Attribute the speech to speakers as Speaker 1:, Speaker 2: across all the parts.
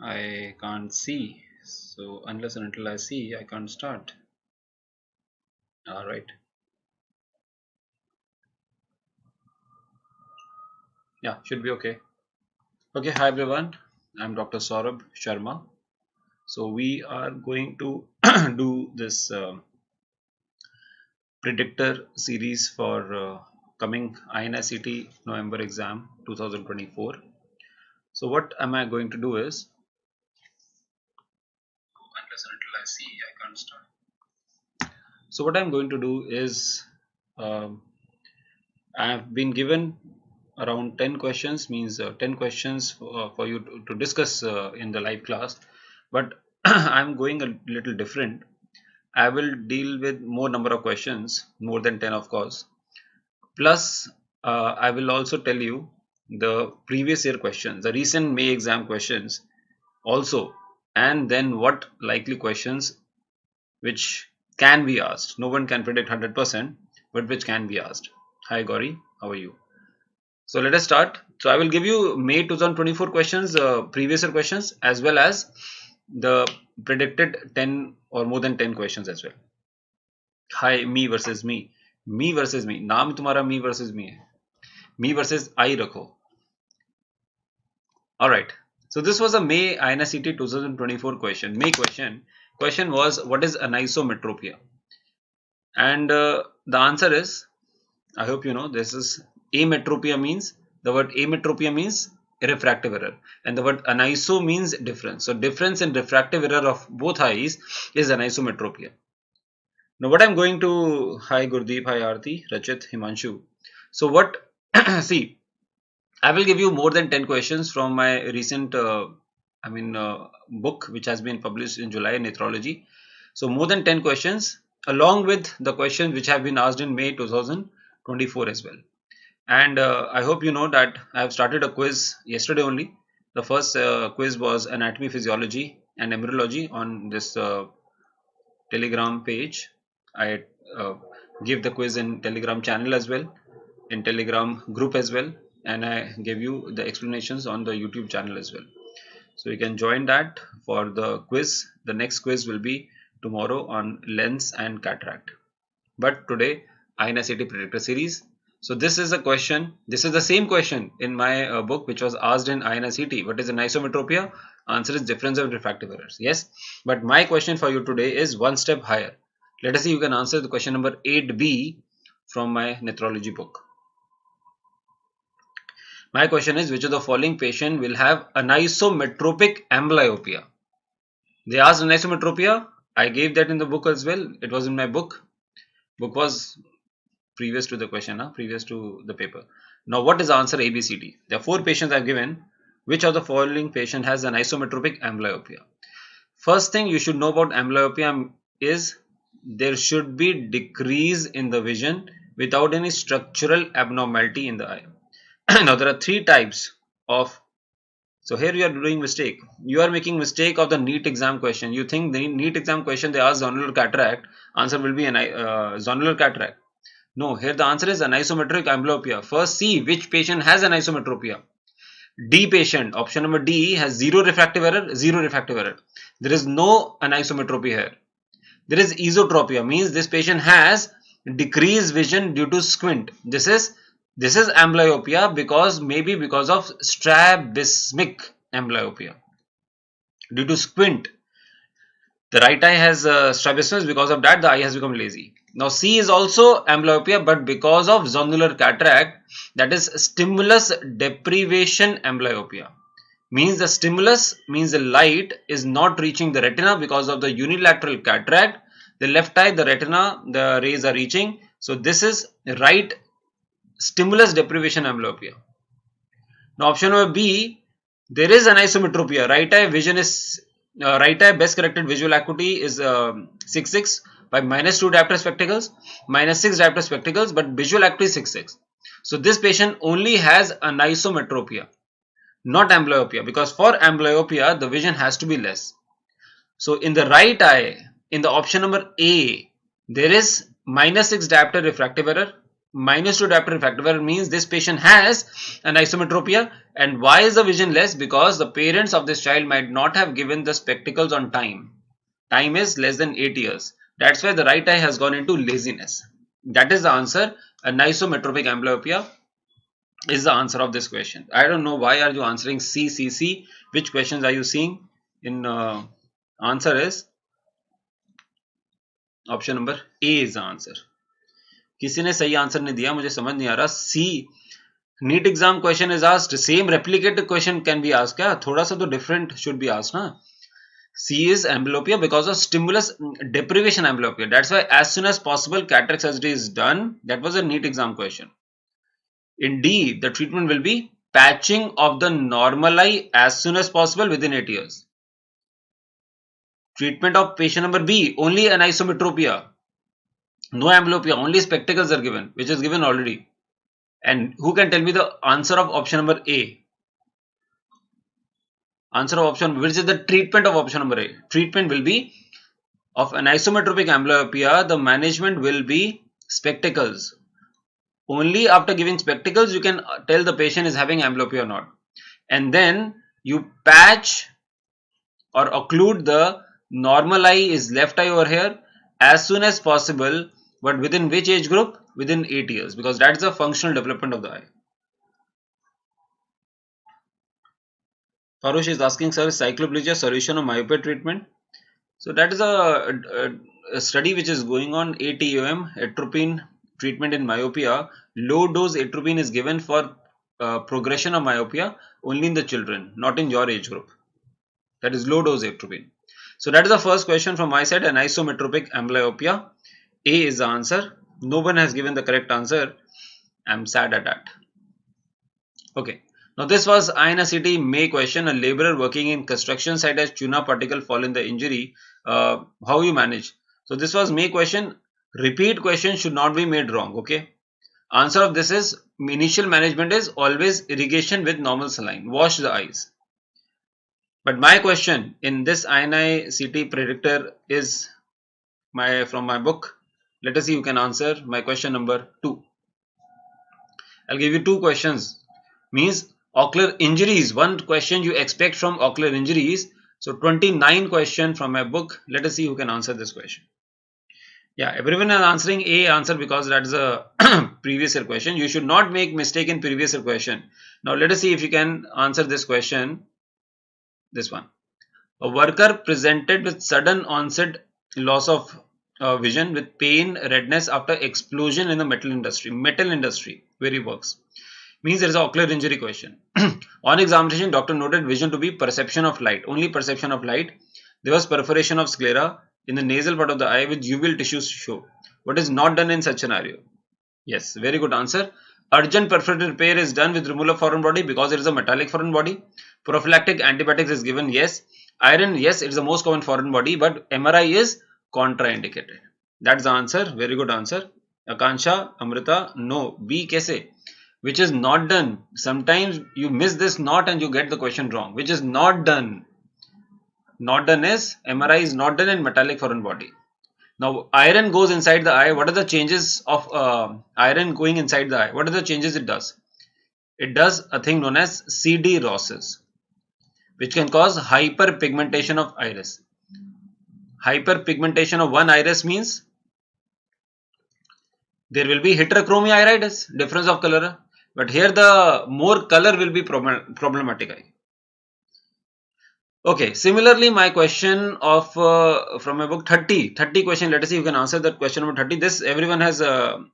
Speaker 1: I can't see. So unless and until I see, I can't start. All right. Yeah, should be okay. Okay, hi everyone. I'm Dr. Sourabh Sharma. So we are going to do this predictor series for coming INICET November exam 2024. So what am I going to do is, unless and until I see, I can't start. So what I'm going to do is, um, I have been given around 10 questions, means 10 questions for you to discuss in the live class, but I'm going a little different. I will deal with more number of questions, more than 10 of course, plus I will also tell you the previous year questions, the recent May exam questions also, and then what likely questions which can be asked. No one can predict 100%, but which can be asked. Hi Gauri, how are you? So let us start. So I will give you May 2024 questions, previous year questions, as well as the predicted 10 or more than 10 questions as well. Hi, me versus me. Me versus me. नाम तुम्हारा me versus me है. Me versus I रखो. Alright. So this was a May INICET 2024 question. May question. Question was, what is anisometropia? And the answer is, I hope you know, this is ametropia means, the word ametropia means refractive error, and the word aniso means difference. So difference in refractive error of both eyes is anisometropia. Now what I'm going to, hi Gurdeep, hi Aarti, Rachit, Himanshu. So what, see, I will give you more than 10 questions from my recent, book which has been published in July, Nephrology. So more than 10 questions along with the questions which have been asked in May 2024 as well. And I hope you know that I have started a quiz yesterday only. The first quiz was anatomy, physiology and embryology on this Telegram page. I give the quiz in Telegram channel as well, in Telegram group as well, and I gave you the explanations on the YouTube channel as well. So you can join that for the quiz. The next quiz will be tomorrow on lens and cataract. But today, INICET Predictor series. So this is a question. This is the same question in my book which was asked in INICET. What is anisometropia? Answer is difference of refractive errors. Yes. But my question for you today is one step higher. Let us see you can answer the question number 8B from my nephrology book. My question is, which of the following patient will have anisometropic amblyopia? They asked anisometropia. I gave that in the book as well. It was in my book. Book was previous to the question, previous to the paper. Now what is the answer ABCD? There are 4 patients I've given. Which of the following patient has an isometropic amblyopia? First thing you should know about amblyopia is there should be decrease in the vision without any structural abnormality in the eye. Now there are 3 types of, so here you are doing mistake. You are making mistake of the NEET exam question. You think the NEET exam question they ask zonular cataract, answer will be an zonular cataract. No, here the answer is anisometric amblyopia. First see which patient has anisometropia. D patient, option number D, has 0 refractive error, 0 refractive error. There is no anisometropy here. There is esotropia, means this patient has decreased vision due to squint. This is amblyopia maybe because of strabismic amblyopia due to squint. The right eye has strabismus, because of that the eye has become lazy. Now C is also amblyopia, but because of zonular cataract, that is stimulus deprivation amblyopia. Means the stimulus means the light is not reaching the retina because of the unilateral cataract. The left eye, the retina, the rays are reaching. So this is right stimulus deprivation amblyopia. Now option number B, there is anisometropia. Right eye vision is right eye best corrected visual acuity is 6.6 by -2 diopter spectacles, -6 diopter spectacles, but visual acuity is 6.6. So this patient only has anisometropia, not amblyopia, because for amblyopia the vision has to be less. So in the right eye, in the option number A, there is -6 diopter refractive error, minus 2 diopter refractor, where it means this patient has an isometropia. And why is the vision less? Because the parents of this child might not have given the spectacles on time. Time is less than 8 years. That's why the right eye has gone into laziness. That is the answer. Anisometropic amblyopia is the answer of this question. I don't know why are you answering C, C, C. Which questions are you seeing? In answer is option number A is the answer. किसी ने सही answer नहीं दिया, मुझे समझ नहीं आ रहा. See, NEET exam question is asked, same replicated question can be asked. क्या थोड़ा सा तो डिफरेंट शुड बी आस्क्ड ना. C is amblyopia because of stimulus deprivation amblyopia. That's why as soon as possible cataract surgery is done. That was a NEET exam question. In D, the treatment will be patching of the normal eye as soon as possible within 8 years. Treatment of patient number B, only anisometropia. No amblyopia, only spectacles are given, which is given already. And who can tell me the answer of option number A? Answer of option, which is the treatment of option number A? Treatment will be of anisometropic amblyopia. The management will be spectacles. Only after giving spectacles you can tell the patient is having amblyopia or not. And then you patch or occlude the normal eye is left eye over here as soon as possible. But within which age group? Within 8 years, because that's the functional development of the eye. Farush is asking, sir, cycloplegia solution of myopia treatment? So that is a study which is going on. ATOM, atropine treatment in myopia. Low dose atropine is given for progression of myopia only in the children, not in your age group. That is low dose atropine. So that is the first question from my side, anisometropic amblyopia. A is the answer. No one has given the correct answer. I'm sad at that. Okay. Now this was INICET May question. A laborer working in construction site has tuna particle fall in the injury. How you manage? So this was May question. Repeat question should not be made wrong. Okay. Answer of this is initial management is always irrigation with normal saline. Wash the eyes. But my question in this INICET predictor is from my book. Let us see who can answer my question number 2. I'll give you 2 questions. Means ocular injuries. 1 question you expect from ocular injuries. So 29 question from my book. Let us see who can answer this question. Yeah, everyone is answering A answer because that is a previous year question. You should not make mistake in previous year question. Now let us see if you can answer this question. This one. A worker presented with sudden onset loss of vision with pain, redness after explosion in the metal industry where he works. Means there is an ocular injury question. On examination, doctor noted vision to be perception of light, only perception of light. There was perforation of sclera in the nasal part of the eye with uveal tissues show. What is not done in such scenario? Yes, very good answer. Urgent perforated repair is done with removal of foreign body because it is a metallic foreign body. Prophylactic antibiotics is given. Yes. Iron, yes, it is the most common foreign body, but MRI is contraindicated. That's the answer. Very good answer. Akansha, Amrita, no. B kaise? Which is not done. Sometimes you miss this not and you get the question wrong. Which is not done. Not done is MRI is not done in metallic foreign body. Now iron goes inside the eye. What are the changes of iron going inside the eye? What are the changes it does? It does a thing known as CD rosses, which can cause hyperpigmentation of iris. Hyperpigmentation of one iris means there will be heterochromia iritis, difference of color. But here the more color will be problematic. Okay, similarly my question of from my book 30 question. Let us see if you can answer that question number 30. This everyone has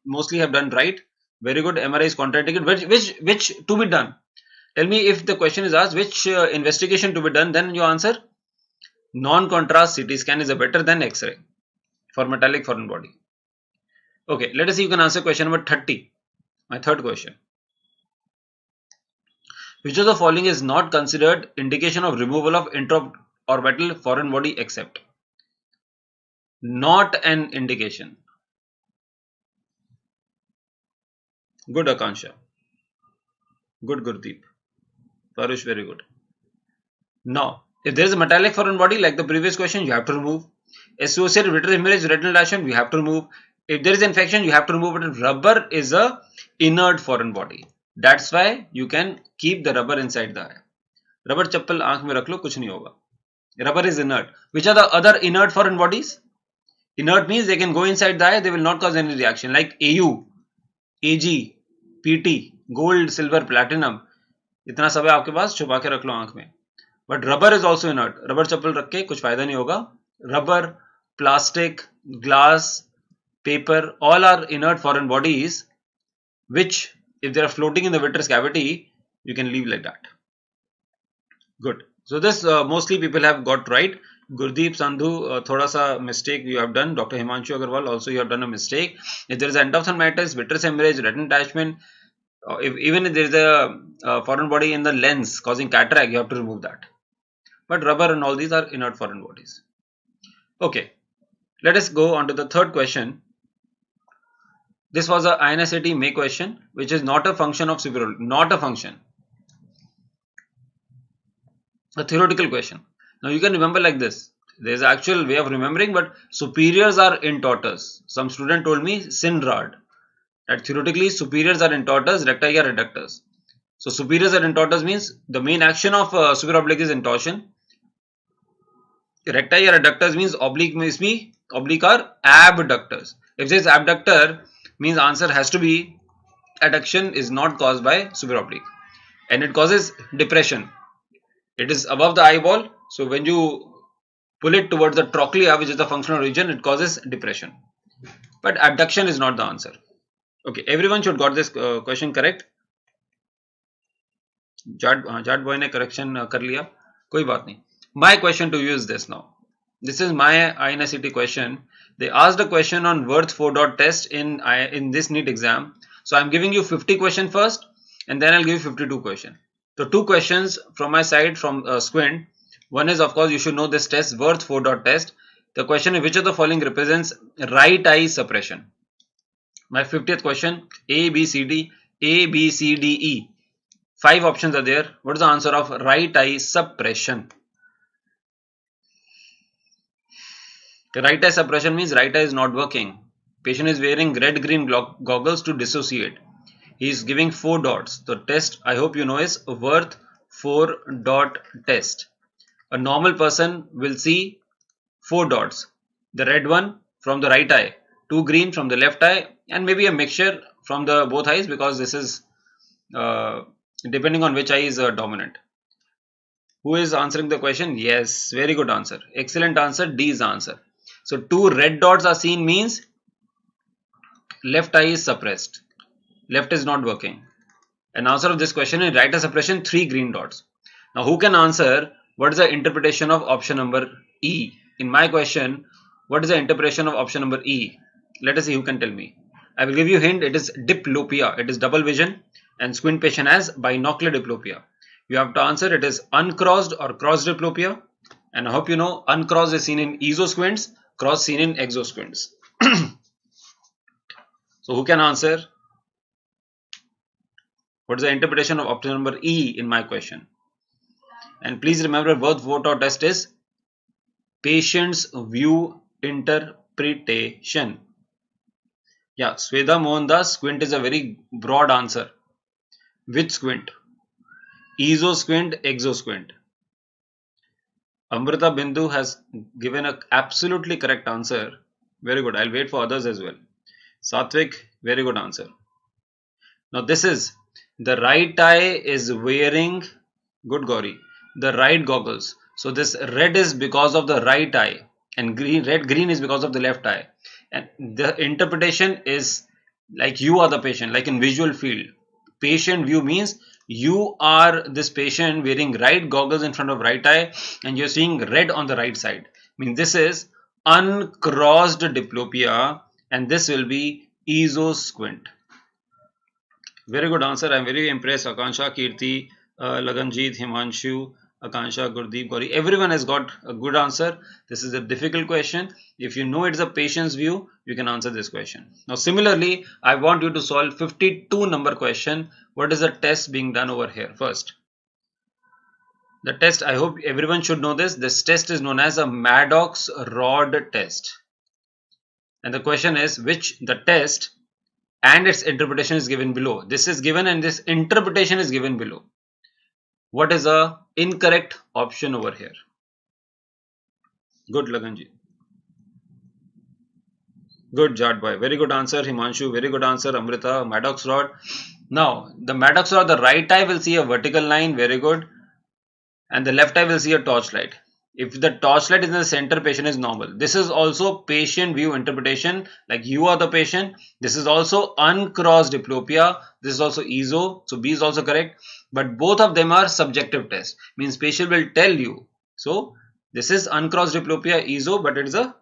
Speaker 1: mostly have done right. Very good. MRI is contraindicated. Which to be done? Tell me if the question is asked which investigation to be done, then you answer non-contrast CT scan is better than X-ray for metallic foreign body. Okay, let us see if you can answer question number 30. My third question. Which of the following is not considered indication of removal of intraorbital foreign body except? Not an indication. Good Akansha. Good Gurdeep. Parush, very good. Now, if there is a metallic foreign body like the previous question, you have to remove. Associated with hemorrhage, retinal dilation, we have to remove. If there is infection, you have to remove it. Rubber is a inert foreign body. That's why you can keep the rubber inside the eye. Rubber chappal aankh mein rakh lo, kuch nahi hoga. Rubber is inert. Which are the other inert foreign bodies? Inert means they can go inside the eye, they will not cause any reaction, like AU, AG, PT, gold, silver, platinum. इतना सब है आपके पास, छुपा के रख लो आंख में. But rubber is also inert. Rubber चप्पल रख के कुछ फायदा नहीं होगा. Rubber, plastic, glass, paper, all are inert foreign bodies which, if they are floating in the vitreous cavity, you can leave like that. Good. So this mostly people have got right. Gurdeep Sandhu, thoda sa mistake you have done. Dr. Himanshu Agarwal, also you have done a mistake. If there is endophthalmitis, vitreous hemorrhage, retinal detachment, even if there is a foreign body in the lens causing cataract, you have to remove that. But rubber and all these are inert foreign bodies. Okay, let us go on to the third question. This was a INICET May question, which is not a function of superiority, not a function. A theoretical question. Now you can remember like this. There is an actual way of remembering, but superiors are in tortoise. Some student told me synrad. That theoretically superiors are in tortoise, recti are reductors. So superiors are in tortoise means the main action of superior oblique is intorsion. Recti are adductors means oblique are abductors. If there is abductor, means answer has to be adduction is not caused by superior oblique, and it causes depression. It is above the eyeball, so when you pull it towards the trochlea, which is the functional region, it causes depression. But abduction is not the answer. Okay, everyone should got this question correct. Jad boy ne correction kar liya, koi baat nahi. My question to you is this now. This is my INICET question. They asked a question on Worth 4 test in this NEET exam. So I'm giving you 50 question first, and then I'll give you 52 question. So 2 questions from my side from Squint. One is, of course, you should know this test, Worth 4 test. The question is, which of the following represents right eye suppression? My 50th question, A, B, C, D, E. 5 options are there. What is the answer of right eye suppression? The right eye suppression means right eye is not working. Patient is wearing red-green goggles to dissociate. He is giving 4 dots. The test, I hope you know, is Worth 4 test. A normal person will see 4 dots. The red one from the right eye, 2 green from the left eye, and maybe a mixture from the both eyes, because this is depending on which eye is dominant. Who is answering the question? Yes, very good answer. Excellent answer. D is the answer. So 2 red dots are seen means left eye is suppressed. Left is not working. And answer of this question is right eye suppression, 3 green dots. Now who can answer what is the interpretation of option number E? In my question, what is the interpretation of option number E? Let us see who can tell me. I will give you a hint. It is diplopia. It is double vision, and Squint patient has binocular diplopia. You have to answer it is uncrossed or crossed diplopia. And I hope you know uncrossed is seen in esosquints, crossed seen in exosquints. So who can answer? What is the interpretation of option number E in my question? And please remember, Worth 4 test is patient's view interpretation. Yeah, Sweda Mohandas, squint is a very broad answer. Which squint? Esosquint, exosquint. Amrita Bindu has given an absolutely correct answer. Very good. I'll wait for others as well. Satvik, very good answer. Now this is the right eye is wearing, good Gauri, the right goggles. So this red is because of the right eye, and green is because of the left eye. And the interpretation is like you are the patient, like in visual field. Patient view means you are this patient wearing right goggles in front of right eye, and you're seeing red on the right side. I mean, this is uncrossed diplopia, and this will be esosquint. Very good answer. I'm very impressed. Akansha, Kirti, Laganjit, Himanshu, Akansha, Gurdeep, Gauri. Everyone has got a good answer. This is a difficult question. If you know it's a patient's view, you can answer this question. Now, similarly, I want you to solve 52 number question. What is the test being done over here? First, the test, I hope everyone should know this. This test is known as a Maddox rod test. And the question is which the test and its interpretation is given below. This is given and this interpretation is given below. What is the incorrect option over here? Good, Laganji. Good, Jad boy. Very good answer, Himanshu. Very good answer, Amrita. Maddox rod. Now, the Maddox rod, the right eye will see a vertical line. Very good. And the left eye will see a torchlight. If the torchlight is in the center, patient is normal. This is also patient view interpretation, like you are the patient. This is also uncrossed diplopia. This is also ESO. So B is also correct. But both of them are subjective tests. Means patient will tell you. So this is uncrossed diplopia, ESO, but it is a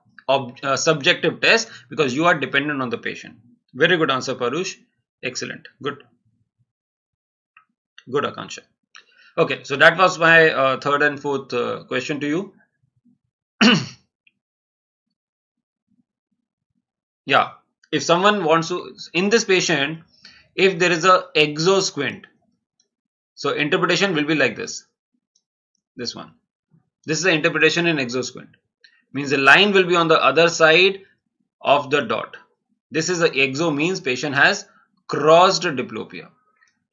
Speaker 1: subjective test because you are dependent on the patient. Very good answer, Parush. Excellent. Good. Good, Akansha. Okay, so that was my third and fourth question to you. Yeah, if someone wants to, in this patient, if there is a exosquint, so interpretation will be like this. This one. This is the interpretation in exosquint. Means the line will be on the other side of the dot. This is the exo, means patient has crossed diplopia.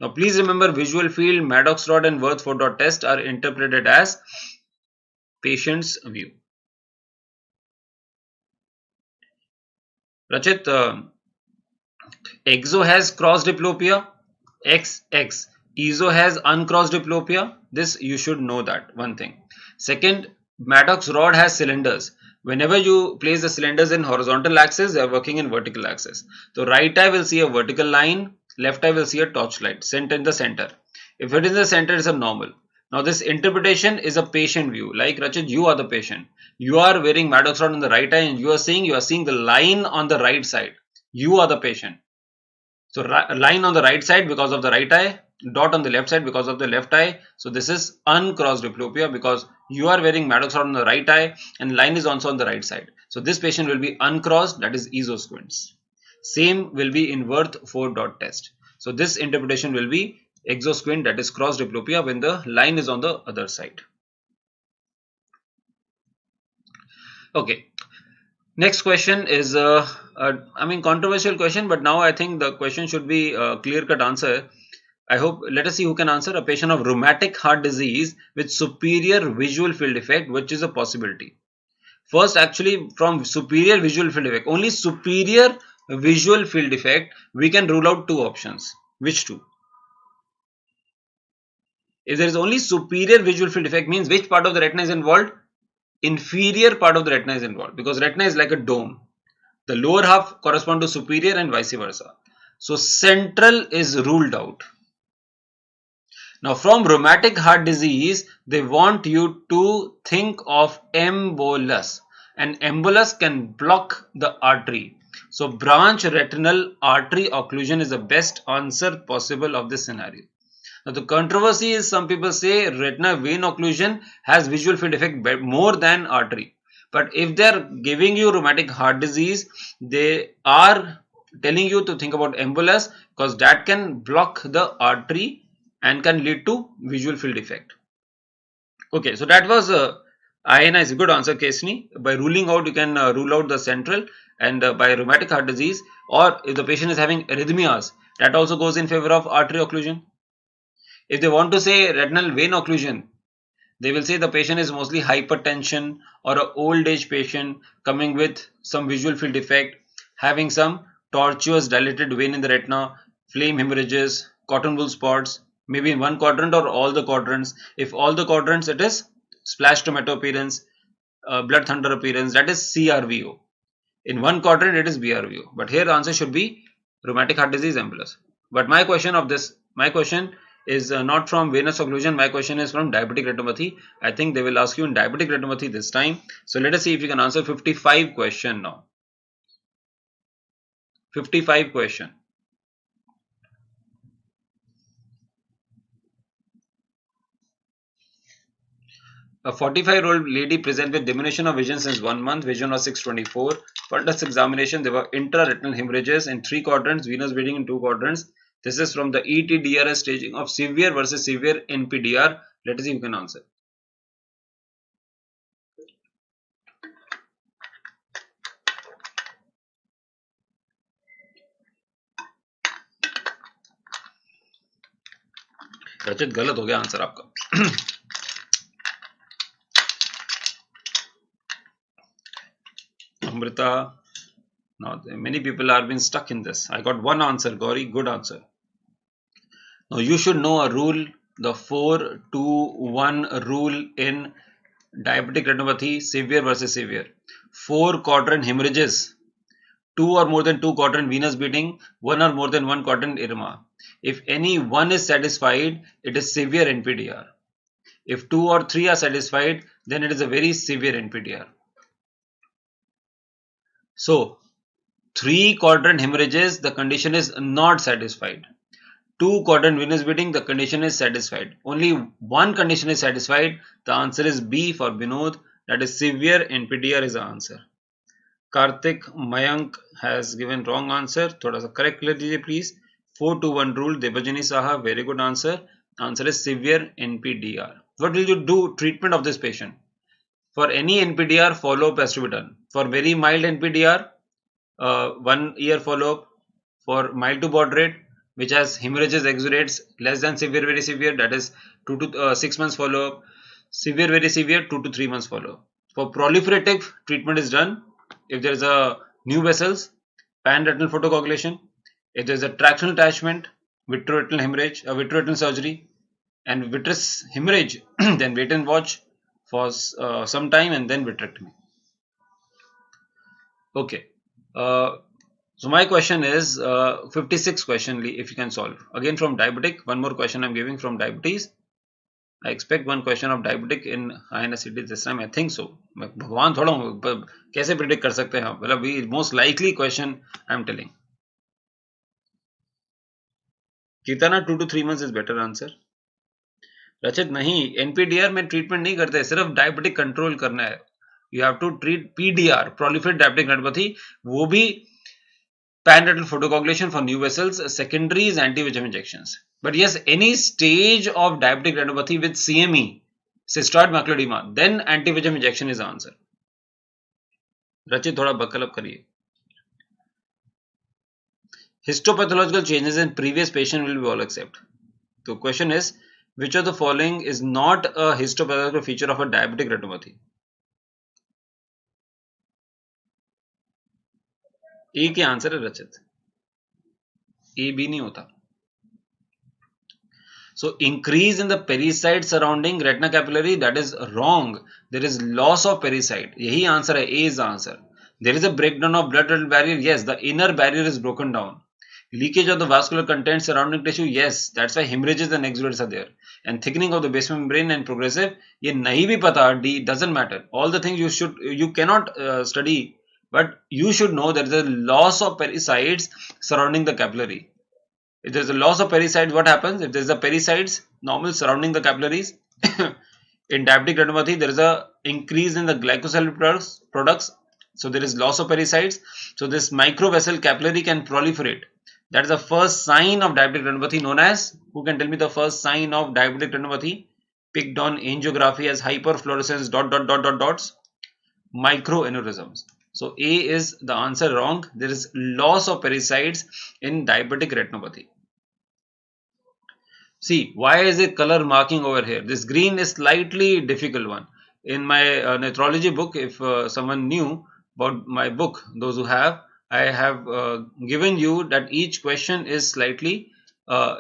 Speaker 1: Now please remember, visual field, Maddox rod and Worth 4 dot test are interpreted as patient's view. Rachit, exo has crossed diplopia, XX. ESO has uncrossed diplopia. This you should know that, one thing. Second, Maddox rod has cylinders. Whenever you place the cylinders in horizontal axis, they are working in vertical axis. So right eye will see a vertical line, left eye will see a torchlight sent in the center. If it is in the center, it is a normal. Now this interpretation is a patient view. Like Rachit, you are the patient. You are wearing Maddox rod on the right eye and you are seeing the line on the right side. You are the patient. So line on the right side because of the right eye, dot on the left side because of the left eye. So this is uncrossed diplopia because you are wearing Maddox rod on the right eye and line is also on the right side. So this patient will be uncrossed, that is ESO squints. Same will be in Worth 4 dot test. So this interpretation will be exosquint, that is cross diplopia when the line is on the other side. Okay. Next question is controversial question, but now I think the question should be a clear-cut answer. I hope, let us see who can answer. A patient of rheumatic heart disease with superior visual field effect, which is a possibility. First, actually, from superior visual field effect, only superior visual field effect, we can rule out two options. Which two? If there is only superior visual field effect, means which part of the retina is involved? Inferior part of the retina is involved, because retina is like a dome. The lower half correspond to superior and vice versa. So central is ruled out. Now from rheumatic heart disease, they want you to think of embolus. And embolus can block the artery. So branch retinal artery occlusion is the best answer possible of this scenario. Now the controversy is, some people say retina vein occlusion has visual field effect more than artery. But if they are giving you rheumatic heart disease, they are telling you to think about embolus, because that can block the artery and can lead to visual field effect. Okay, so that was INICET. Good answer, Kesni. By ruling out, you can rule out the central, and by rheumatic heart disease, or if the patient is having arrhythmias, that also goes in favor of artery occlusion. If they want to say retinal vein occlusion, they will say the patient is mostly hypertension or an old age patient coming with some visual field defect, having some tortuous dilated vein in the retina, flame hemorrhages, cotton wool spots, maybe in one quadrant or all the quadrants. If all the quadrants, it is splash tomato appearance, blood thunder appearance, that is CRVO. In one quadrant, it is BRVO. But here the answer should be rheumatic heart disease embolus. But my question is not from venous occlusion. My question is from diabetic retinopathy. I think they will ask you in diabetic retinopathy this time. So let us see if you can answer 55 question now. 55 question. A 45-year-old lady present with diminution of vision since 1 month. Vision was 624. Fundus examination, there were intraretinal hemorrhages in 3 quadrants, venous bleeding in 2 quadrants. This is from the ETDRS staging of severe versus severe NPDR. Let us see who can answer. रचित गलत हो गया answer आपका. Amrita, now many people are been stuck in this. I got one answer. Gauri, good answer. Now you should know a rule, the 4-2-1 rule in diabetic retinopathy, severe versus severe. 4 quadrant hemorrhages, 2 or more than 2 quadrant venous bleeding, 1 or more than 1 quadrant edema. If any one is satisfied, it is severe NPDR. If 2 or 3 are satisfied, then it is a very severe NPDR. So 3 quadrant hemorrhages, the condition is not satisfied. 2 quadrant venous bleeding, the condition is satisfied. Only one condition is satisfied. The answer is B for Binod. That is severe NPDR is the answer. Karthik Mayank has given wrong answer. Thoda sa correct कर दीजिए please. 4-2-1 rule. Debajani Saha, very good answer. Answer is severe NPDR. What will you do? Treatment of this patient. For any NPDR, follow-up has to be done. For very mild NPDR, 1 year follow-up. For mild to moderate, which has hemorrhages, exudates, less than severe, very severe, that is 2 to 6 months follow-up. Severe, very severe, 2 to 3 months follow-up. For proliferative, treatment is done if there is a new vessels, pan-retinal photocoagulation, if there is a tractional attachment, vitreoretinal hemorrhage, vitreoretinal surgery, and vitreous hemorrhage, then wait and watch for some time and then vitrectomy. Okay. So my question is 56 question if you can solve. Again from diabetic, one more question I'm giving from diabetes. I expect one question of diabetic in INICET this time. I think so. भगवान थोड़ा कैसे predict कर सकते हैं? मतलब most likely question I'm telling. कितना 2 to 3 months is better answer. रचित नहीं, NPDR में ट्रीटमेंट नहीं करते, सिर्फ डायबिटिक कंट्रोल करना है. You have to treat PDR, proliferative diabetic retinopathy, वो भी pan-retinal photocoagulation for new vessels, secondaries, anti-VEGF injections. But yes, any stage of diabetic retinopathy with CME, cystoid macular edema, then anti-VEGF injection is the answer. रचित थोड़ा buckle up करिए. Histopathological changes in previous patient will be all accept. So question is, which of the following is not a histopathological feature of a diabetic retinopathy? ए के answer है रचित. A B नहीं होता. So increase in the pericyte surrounding retina capillary, that is wrong. There is loss of pericyte. यही answer है. A is the answer. There is a breakdown of blood-retinal barrier. Yes, the inner barrier is broken down. Leakage of the vascular content surrounding tissue. Yes, that's why hemorrhages and exudates are there. And thickening of the basement membrane and progressive. ये नहीं भी पता. D doesn't matter. All the things you cannot study. But you should know there is a loss of pericytes surrounding the capillary. If there is a loss of pericytes, what happens? If there is a pericytes normal surrounding the capillaries, in diabetic retinopathy, there is a increase in the glycosylate products. So there is loss of pericytes. So this microvessel capillary can proliferate. That is the first sign of diabetic retinopathy known as, who can tell me the first sign of diabetic retinopathy? Picked on angiography as hyperfluorescence ... dots, microaneurysms. So A is the answer wrong. There is loss of pericytes in diabetic retinopathy. See, why is it color marking over here? This green is slightly difficult one. In my nephrology book, if someone knew about my book, those who have, I have given you that each question is slightly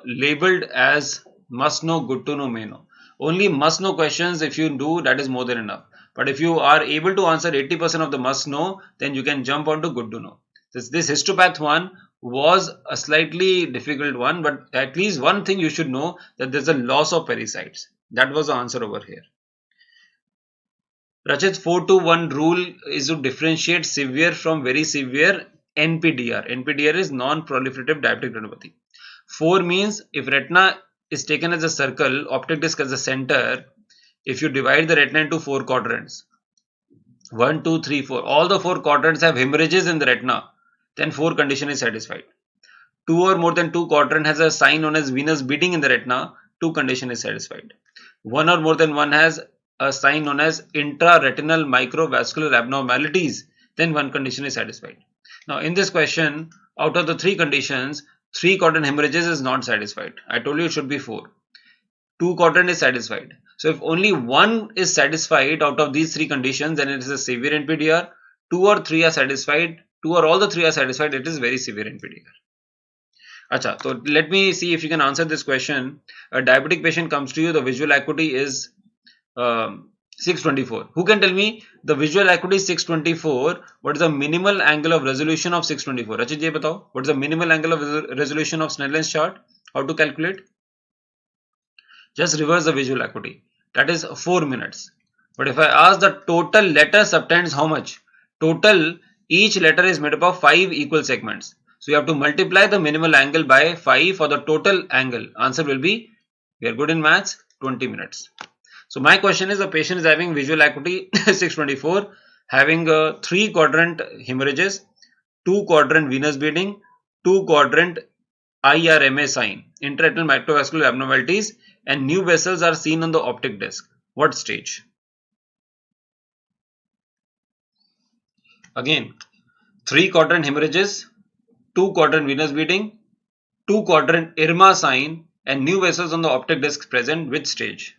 Speaker 1: labeled as must know, good to know, may know. Only must know questions, if you do, that is more than enough. But if you are able to answer 80% of the must know, then you can jump on to good to know. This histopath one was a slightly difficult one, but at least one thing you should know, that there is a loss of pericytes. That was the answer over here. Rachit, 4-to-1 rule is to differentiate severe from very severe NPDR. NPDR is non-proliferative diabetic retinopathy. 4 means if retina is taken as a circle, optic disc as a center, if you divide the retina into 4 quadrants, 1, 2, 3, 4, all the 4 quadrants have hemorrhages in the retina, then 4 condition is satisfied. 2 or more than 2 quadrant has a sign known as venous bleeding in the retina, 2 condition is satisfied. 1 or more than 1 has a sign known as intraretinal microvascular abnormalities, then 1 condition is satisfied. Now in this question, out of the 3 conditions, 3 quadrant hemorrhages is not satisfied. I told you it should be 4. 2 quadrant is satisfied. So if only one is satisfied out of these three conditions, then it is a severe NPDR. 2 or 3 are satisfied, 2 or all the 3 are satisfied, it is very severe NPDR. Acha, so let me see if you can answer this question. A diabetic patient comes to you, the visual acuity is 624. Who can tell me the visual acuity is 624? What is the minimal angle of resolution of 624? Rachit, ye batao. What is the minimal angle of resolution of Snellen's chart? How to calculate? Just reverse the visual acuity. That is 4 minutes. But if I ask the total letter subtends how much? Total, each letter is made up of 5 equal segments. So you have to multiply the minimal angle by 5 for the total angle. Answer will be, we are good in maths, 20 minutes. So my question is, the patient is having visual acuity 624, having 3 quadrant hemorrhages, 2 quadrant venous bleeding, 2 quadrant IRMA sign, intraretinal microvascular abnormalities, and new vessels are seen on the optic disc. What stage? Again, 3 quadrant hemorrhages, 2 quadrant venous bleeding, 2 quadrant IRMA sign, and new vessels on the optic disc present. Which stage?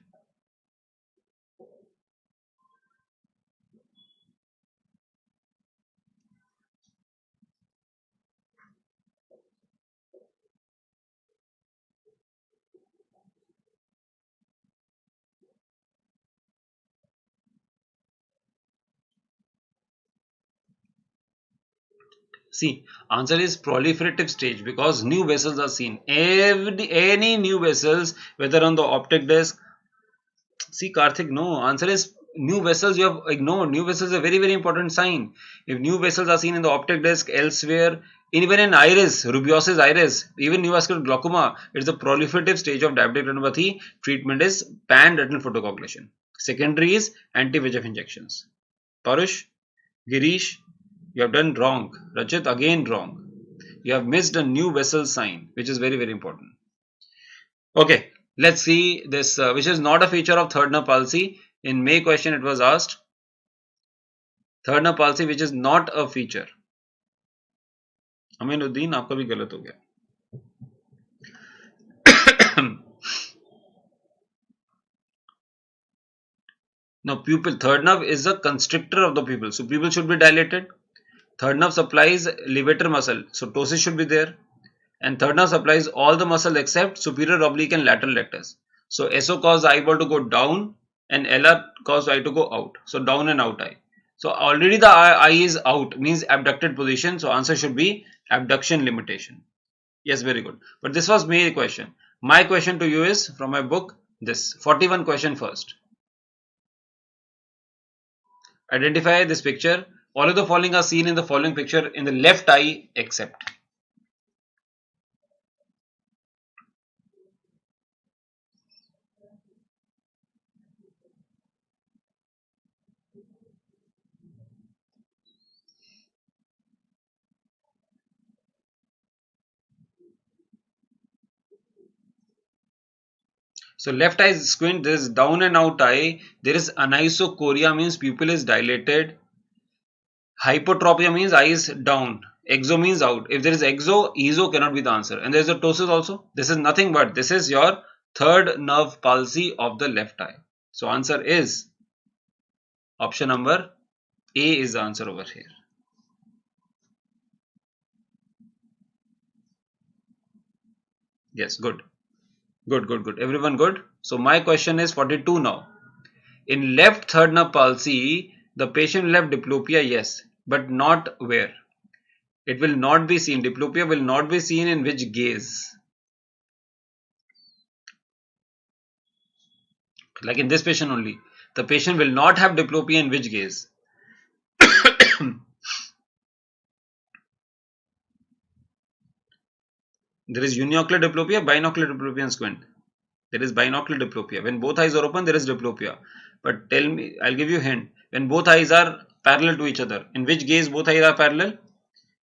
Speaker 1: See, answer is proliferative stage, because new vessels are seen. Any new vessels, whether on the optic disc. See, Karthik, no. Answer is new vessels. You have ignored. New vessels is a very, very important sign. If new vessels are seen in the optic disc, elsewhere, even in iris, rubeosis iris, even neovascular glaucoma, it's the proliferative stage of diabetic retinopathy. Treatment is pan-retinal photocoagulation. Secondary is anti-VEGF injections. Parush, Girish, you have done wrong. Rajat, again wrong. You have missed a new vessel sign, which is very, very important. Okay, let's see this, which is not a feature of third nerve palsy. In May question, it was asked. Third nerve palsy, which is not a feature. Aminuddin, आपका भी गलत हो गया. Now, pupil, third nerve is a constrictor of the pupil. So, pupil should be dilated. Third nerve supplies levator muscle. So, ptosis should be there. And third nerve supplies all the muscles except superior oblique and lateral rectus. So, SO cause eyeball to go down and LR cause eye to go out. So, down and out eye. So, already the eye is out, means abducted position. So, answer should be abduction limitation. Yes, very good. But this was my question. My question to you is from my book, this 41 question first. Identify this picture. All of the following are seen in the following picture in the left eye except. So left eye squint, there is down and out eye. There is anisocoria, means pupil is dilated. Hypotropia means eye is down. Exo means out. If there is exo, ESO cannot be the answer. And there is a ptosis also. This is nothing but, this is your third nerve palsy of the left eye. So answer is option number A is the answer over here. Yes, good. Good. Everyone good? So my question is 42 now. In left third nerve palsy, the patient will have diplopia, yes, but not where? It will not be seen. Diplopia will not be seen in which gaze? Like in this patient only. The patient will not have diplopia in which gaze? There is uniocular diplopia, binocular diplopia and squint. There is binocular diplopia. When both eyes are open, there is diplopia. But tell me, I'll give you a hint. When both eyes are parallel to each other, in which gaze both eyes are parallel?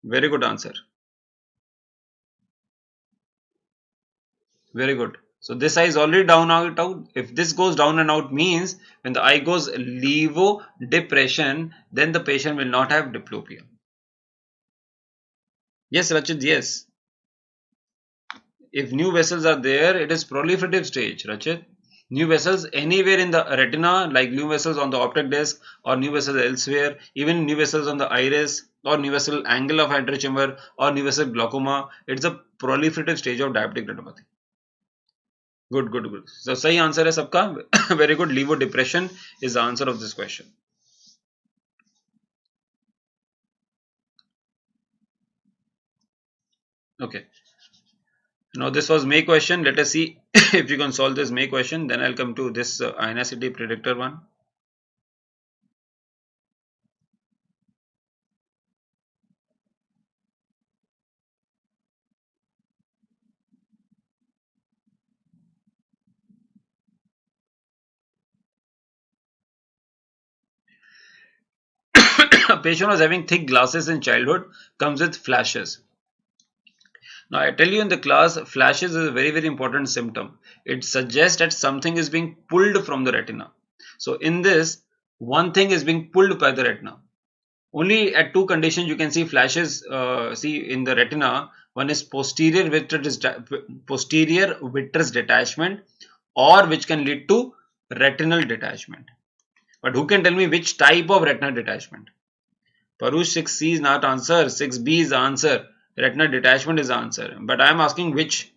Speaker 1: Very good answer. Very good. So this eye is already down out. If this goes down and out, means when the eye goes levo depression, then the patient will not have diplopia. Yes, Rachit, yes. If new vessels are there, it is proliferative stage, Rachit. New vessels anywhere in the retina, like new vessels on the optic disc or new vessels elsewhere, even new vessels on the iris or new vessel angle of anterior or new vessel glaucoma. It's a proliferative stage of diabetic retinopathy. Good, good, good. So सही answer है सबका. Very good. Levo depression is the answer of this question. Okay. Now this was May question. Let us see if you can solve this May question. Then I'll come to this INICET predictor one. A patient was having thick glasses in childhood, comes with flashes. Now I tell you in the class, flashes is a very, very important symptom. It suggests that something is being pulled from the retina. So in this, one thing is being pulled by the retina. Only at two conditions you can see flashes see in the retina. One is posterior vitreous detachment, or which can lead to retinal detachment. But who can tell me which type of retinal detachment? Parush, 6C is not answer, 6B is the answer, retinal detachment is the answer. But I am asking which?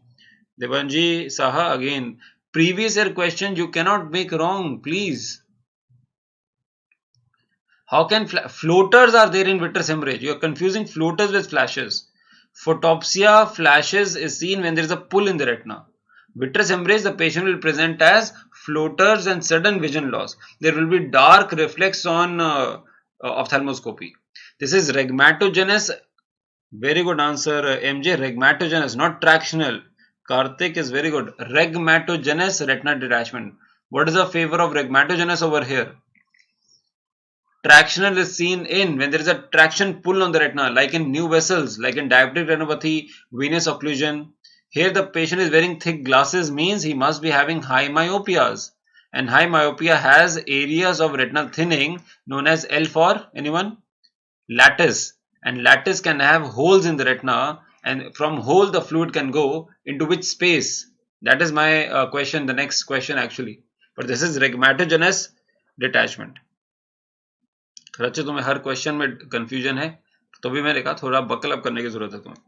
Speaker 1: Devanji Saha, again, previous year question you cannot make wrong, please. How can floaters are there in vitreous hemorrhage? You are confusing floaters with flashes. Photopsia flashes is seen when there is a pull in the retina. Vitreous hemorrhage, the patient will present as floaters and sudden vision loss. There will be dark reflex on ophthalmoscopy. This is regmatogenous. Very good answer, MJ. Regmatogenous, not tractional. Karthik is very good. Regmatogenous retinal detachment. What is the favor of regmatogenous over here? Tractional is seen in when there is a traction pull on the retina, like in new vessels, like in diabetic retinopathy, venous occlusion. Here the patient is wearing thick glasses, means he must be having high myopias. And high myopia has areas of retinal thinning known as L for anyone? Lattice. And lattice can have holes in the retina, and from hole the fluid can go into which space? That is my question, the next question actually. But this is regmatogenous detachment. रचित तुम्हें हर question में confusion है, तो भी मैंने कहा थोड़ा buckle up करने की जरूरत है तुम्हें.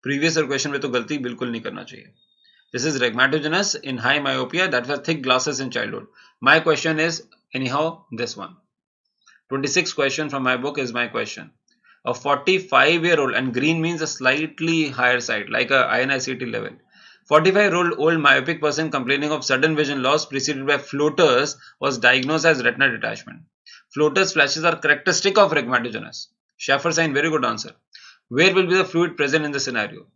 Speaker 1: प्रीवियस ईयर क्वेश्चन में तो गलती बिल्कुल नहीं करना चाहिए. This is regmatogenous in high myopia, that was thick glasses in childhood. My question is anyhow this one. 26th question from my book is my question. A 45-year-old, and green means a slightly higher side, like a INICET level. 45-year-old old myopic person complaining of sudden vision loss preceded by floaters was diagnosed as retinal detachment. Floaters flashes are characteristic of regmatogenous. Schaffer sign, very good answer. Where will be the fluid present in the scenario?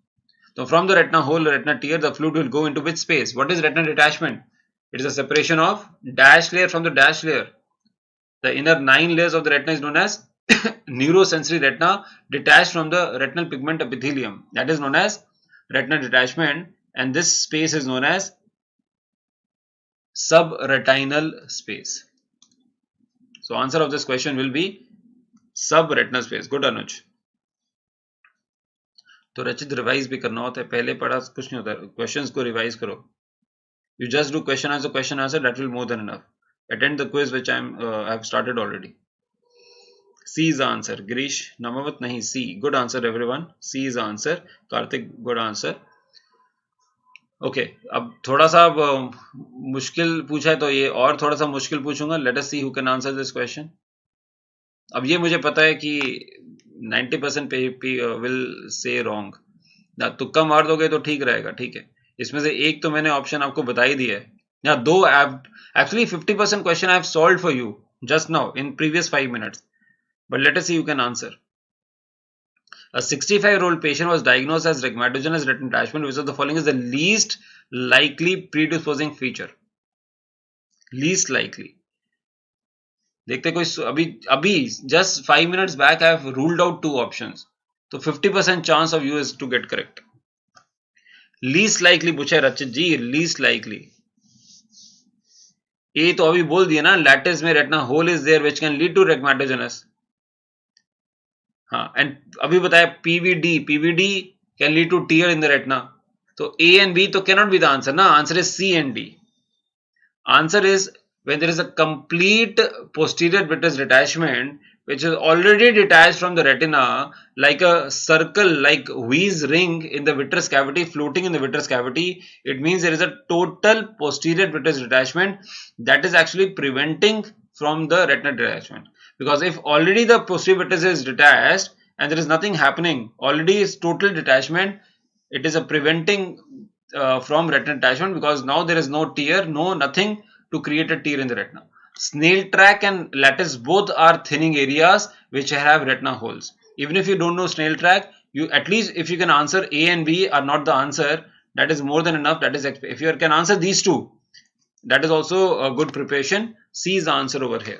Speaker 1: So from the retina hole, retina tear, the fluid will go into which space? What is retinal detachment? It is a separation of dash layer from the dash layer. The inner 9 layers of the retina is known as neurosensory retina, detached from the retinal pigment epithelium. That is known as retinal detachment, and this space is known as subretinal space. So answer of this question will be subretinal space. Good Anuj. तो रचित revise भी करना होता है, पहले पढ़ा कुछ नहीं होता, क्वेश्चंस को रिवाइज करो. You just do question answer, that will more than enough. Attend the quiz which I have started already. C is the answer. Girish, Namavat nahi, C. Good answer everyone. C is the answer. Karthik, good answer. Okay, अब थोड़ा सा मुश्किल पूछा है तो ये और थोड़ा सा मुश्किल पूछूंगा. Let us see who can answer this question. अब ये मुझे पता है कि 90% will say wrong. ना तुक्का मार दोगे तो ठीक रहेगा, ठीक है. इसमें से एक तो मैंने ऑप्शन आपको बता ही दिया है. या दो actually 50% question I have solved for you just now in previous 5 minutes. But let us see who can answer. A 65-year-old patient was diagnosed as regmatogenous retinal detachment, which of the following is the least likely predisposing feature? Least likely. देखते कोई अभी just 5 minutes back I have ruled out 2 options. तो 50% chance of you is to get correct. Least likely पूछा रचित जी, least likely. ये तो अभी बोल दिया ना, lattice में retina hole is there which can lead to regmatogenous. हाँ, and अभी बताया PVD can lead to tear in the retina. तो A and B तो cannot be the answer ना, answer is C and D. Answer is when there is a complete posterior vitreous detachment which is already detached from the retina, like a circle, like V's ring in the vitreous cavity, floating in the vitreous cavity. It means there is a total posterior vitreous detachment that is actually preventing from the retinal detachment. Because if already the posterior vitreous is detached and there is nothing happening, already is total detachment, it is a preventing from retinal detachment, because now there is no tear, no nothing to create a tear in the retina. Snail track and lattice both are thinning areas which have retina holes. Even if you don't know snail track, you at least if you can answer A and B are not the answer, that is more than enough. That is, if you can answer these two, that is also a good preparation. C is the answer over here.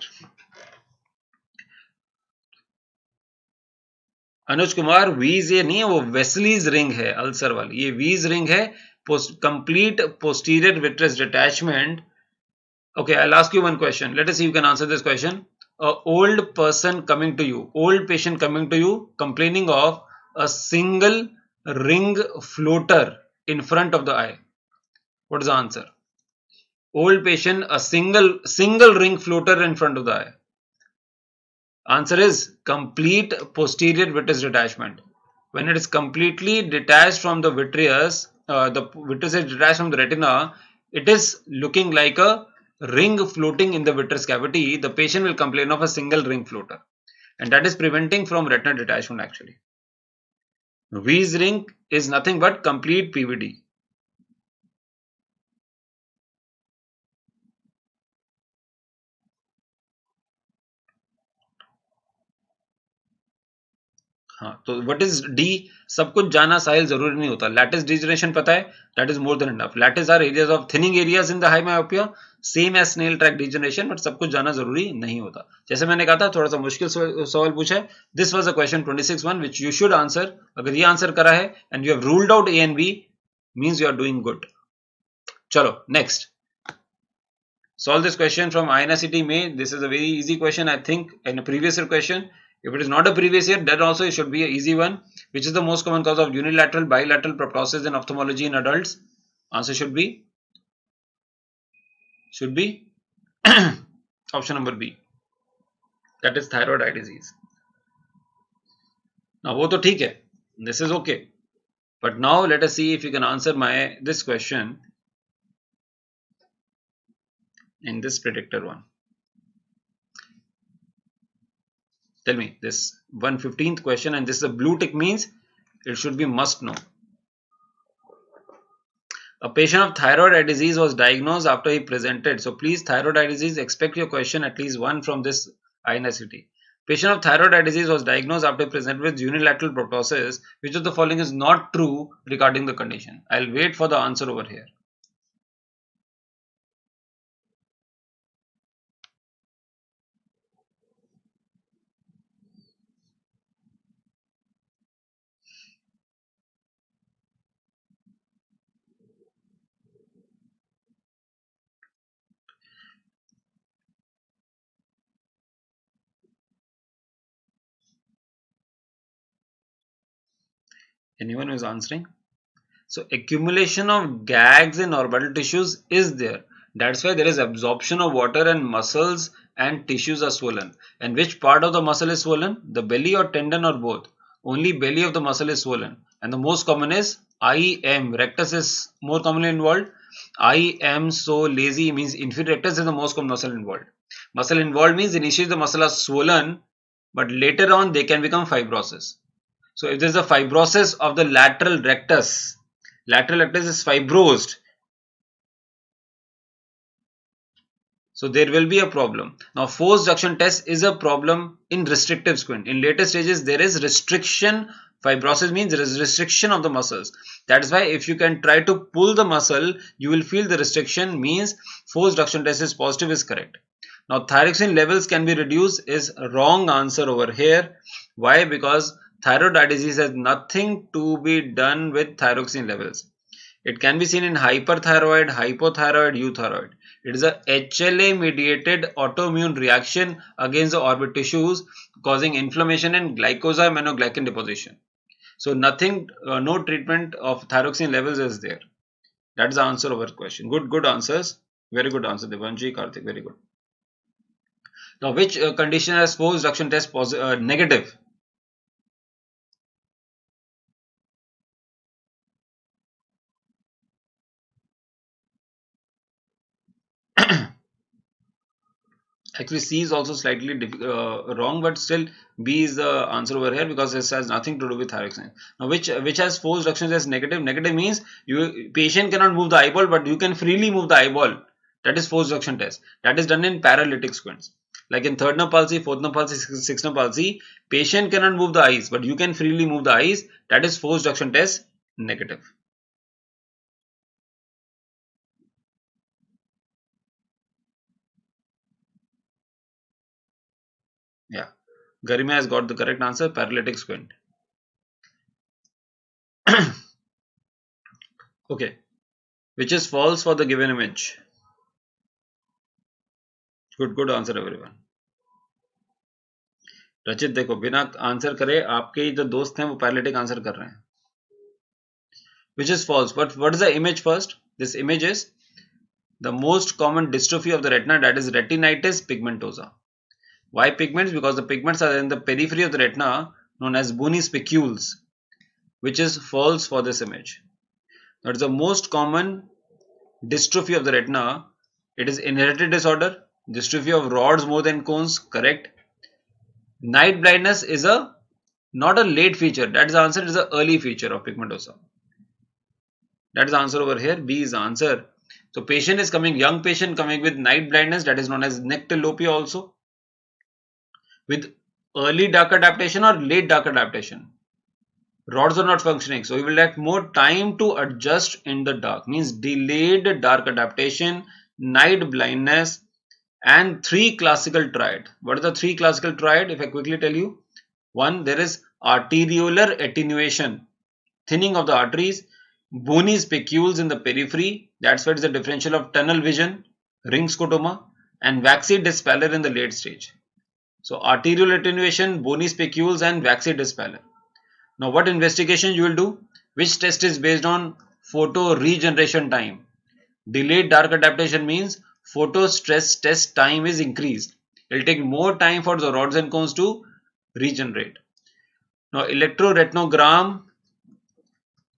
Speaker 1: Anuj Kumar, वीज ये नहीं है, वो वेस्लीज ring है ulcer वाली, ये वीज ring है, complete posterior vitreous detachment. Okay, I'll ask you one question. Let us see if you can answer this question. A old person coming to you, old patient coming to you, complaining of a single ring floater in front of the eye. What is the answer? Old patient, a single ring floater in front of the eye. Answer is complete posterior vitreous detachment. When it is completely detached from the vitreous, the vitreous is detached from the retina, it is looking like a ring floating in the vitreous cavity. The patient will complain of a single ring floater, and that is preventing from retinal detachment actually. V's ring is nothing but complete PVD. हाँ, तो what is D? सब कुछ जाना साहिल जरूरी नहीं होता. Lattice degeneration पता है, that is more than enough. Lattice are areas of thinning areas in the high myopia, same as snail track degeneration, but सब कुछ जाना जरूरी नहीं होता. जैसे मैंने कहा था, थोड़ा सा मुश्किल सवाल पूछा है. This was a question 26-1 which you should answer. अगर ये आंसर करा है and you have ruled out A and B, means you are doing good. चलो next. Solve this question from INICET May. This is a very easy question, I think, in a previous year question. If it is not a previous year, then also it should be an easy one. Which is the most common cause of unilateral bilateral proptosis in ophthalmology in adults? Answer should be option number B. That is thyroid eye disease. Now, वो तो ठीक है. This is okay. But now let us see if you can answer this question in this predictor one. Tell me this 115th question, and this is a blue tick, means it should be must know. A patient of thyroid eye disease was diagnosed after he presented. So please, thyroid eye disease, expect your question at least one from this INICET. Patient of thyroid eye disease was diagnosed after he presented with unilateral proptosis. Which of the following is not true regarding the condition? I'll wait for the answer over here. Anyone who is answering? So accumulation of gags in orbital tissues is there. That's why there is absorption of water and muscles and tissues are swollen. And which part of the muscle is swollen? The belly or tendon or both? Only belly of the muscle is swollen. And the most common is I am. Rectus is more commonly involved. I am so lazy means inferior rectus is the most common muscle involved. Muscle involved means initially the muscle are swollen, but later on they can become fibrosis. So if there is a fibrosis of the lateral rectus is fibrosed, so there will be a problem. Now forced junction test is a problem in restrictive squint. In later stages there is restriction. Fibrosis means there is restriction of the muscles. That is why if you can try to pull the muscle, you will feel the restriction, means forced junction test is positive, is correct. Now thyroxine levels can be reduced is wrong answer over here. Why? Because thyroid eye disease has nothing to be done with thyroxine levels. It can be seen in hyperthyroid, hypothyroid, euthyroid. It is a HLA mediated autoimmune reaction against the orbit tissues causing inflammation and glycosaminoglycan deposition. So nothing, no treatment of thyroxine levels is there. That is the answer of our question. Good answers. Very good answer, Devanshi Karthik. Very good. Now, which condition has force reduction test negative? Actually, C is also slightly wrong, but still B is the answer over here because this has nothing to do with thyroxine. Now, which has force reduction as negative? Negative means patient cannot move the eyeball, but you can freely move the eyeball. That is force reduction test. That is done in paralytic squints. Like in third nerve palsy, fourth nerve palsy, sixth nerve palsy, patient cannot move the eyes, but you can freely move the eyes. That is force reduction test negative. Yeah, Garima has got the correct answer. Paralytic squint. Okay, which is false for the given image? Good answer everyone. रचित देखो बिना answer करे आपके जो दोस्त हैं वो paralytic answer कर रहे हैं. Which is false. But what is the image first? This image is the most common dystrophy of the retina, that is retinitis pigmentosa. Why pigments? Because the pigments are in the periphery of the retina known as bony spicules, which is false for this image. That is the most common dystrophy of the retina. It is inherited disorder. Dystrophy of rods more than cones, correct. Night blindness is not a late feature. That is the answer. It is an early feature of pigmentosa. That is the answer over here. B is the answer. So patient is coming, young patient coming with night blindness, that is known as nyctalopia also, with early dark adaptation or late dark adaptation. Rods are not functioning, so he will have more time to adjust in the dark. Means delayed dark adaptation, night blindness, and 3 classical triad. What are the 3 classical triad? If I quickly tell you. 1, there is arteriolar attenuation, thinning of the arteries, bony spicules in the periphery, that's why it is a differential of tunnel vision, ring scotoma, and waxy dyspallor in the late stage. So arterial attenuation, bony spicules, and waxy dyspallor. Now what investigation you will do? Which test is based on photo regeneration time? Delayed dark adaptation means photo stress test time is increased. It will take more time for the rods and cones to regenerate. Now electroretinogram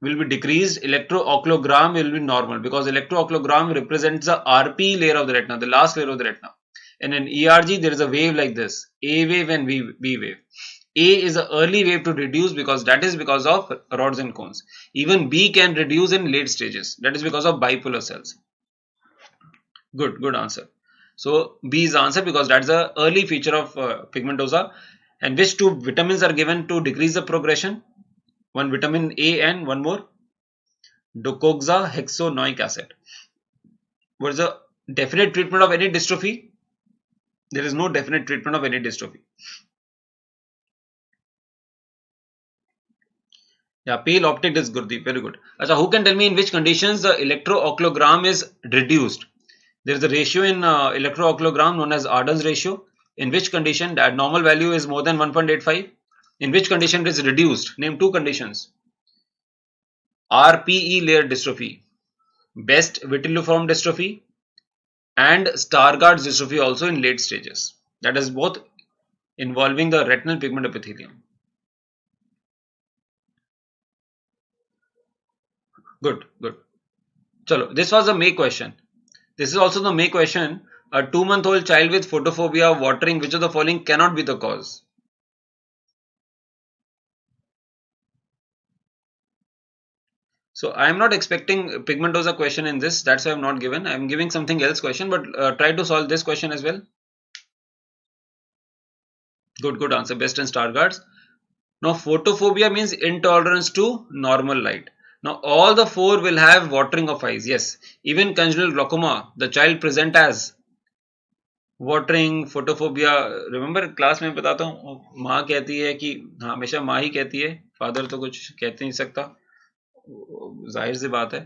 Speaker 1: will be decreased, electrooculogram will be normal, because electrooculogram represents the RP layer of the retina, the last layer of the retina. And in ERG there is a wave like this, A wave and B wave. A is an early wave to reduce because that is because of rods and cones. Even B can reduce in late stages, that is because of bipolar cells. Good answer. So B is the answer because that is the early feature of pigmentosa. And which 2 vitamins are given to decrease the progression? One vitamin A and one more, docosahexaenoic acid. What is the definite treatment of any dystrophy? There is no definite treatment of any dystrophy. Yeah, pale optic is Gurdeep, very good. Achha, who can tell me in which conditions the electrooculogram is reduced? There is a ratio in electrooculogram known as Arden's ratio. In which condition that normal value is more than 1.85? In which condition it is reduced? Name 2 conditions. RPE layer dystrophy, best vitelliform dystrophy, and Stargardt's dystrophy also in late stages. That is both involving the retinal pigment epithelium. Good. Chalo, this was the May question. This is also the May question. A 2-month-old child with photophobia, watering, which of the following cannot be the cause? So I am not expecting pigmentosa question in this. That's why I am not given. I am giving something else question, but try to solve this question as well. Good answer. Best and Stargardt's. Now photophobia means intolerance to normal light. Now all the 4 will have watering of eyes. Yes, even congenital glaucoma, the child present as watering, photophobia. Remember class में बताता हूँ, माँ कहती है कि हमेशा माँ ही कहती है, फादर तो कुछ कहते नहीं सकता, जाहिर सी बात है.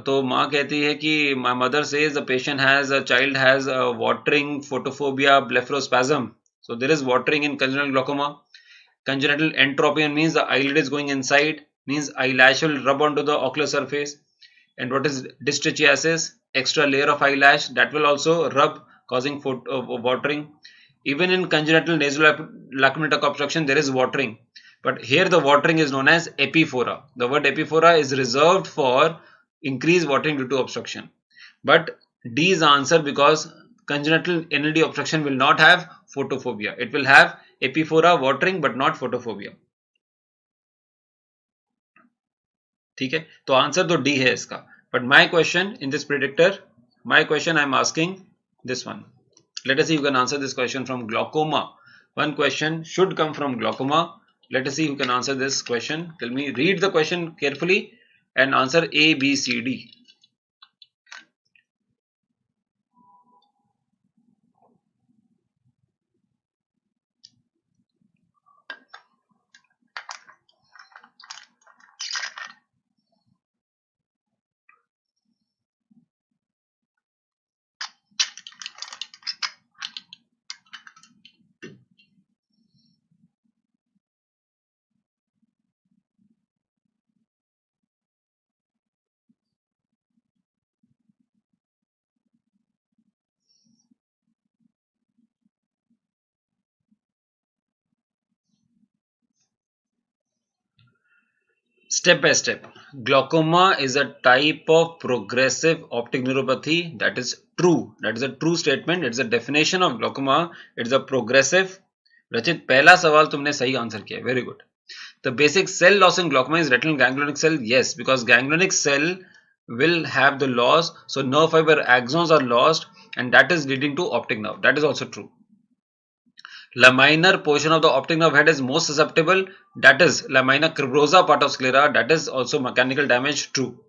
Speaker 1: तो माँ कहती है कि my mother says the patient has, a child has watering, photophobia, blepharospasm. So there is watering in congenital glaucoma. Congenital entropy means the eyelid is going inside, means eyelash will rub onto the ocular surface. And what is dystrichiasis? Extra layer of eyelash that will also rub, causing watering. Even in congenital nasolacrimal obstruction, there is watering. But here the watering is known as epiphora. The word epiphora is reserved for increased watering due to obstruction. But D is the answer because congenital NAD obstruction will not have photophobia. It will have epiphora, watering, but not photophobia. ठीक है, तो answer तो D है इसका. But my question in this predictor, my question I am asking this one. Let us see who can answer this question from glaucoma. One question should come from glaucoma. Let us see who can answer this question. Tell me, read the question carefully and answer A, B, C, D. Step by step. Glaucoma is a type of progressive optic neuropathy. That is true. That is a true statement. It's a definition of glaucoma. It's a progressive. Rachit, पहला सवाल तुमने सही answer किया. Very good. The basic cell loss in glaucoma is retinal ganglionic cell. Yes, because ganglionic cell will have the loss. So nerve fiber axons are lost, and that is leading to optic nerve. That is also true. Laminar portion of the optic nerve head is most susceptible. That is lamina cribrosa part of sclera. That is also mechanical damage. True.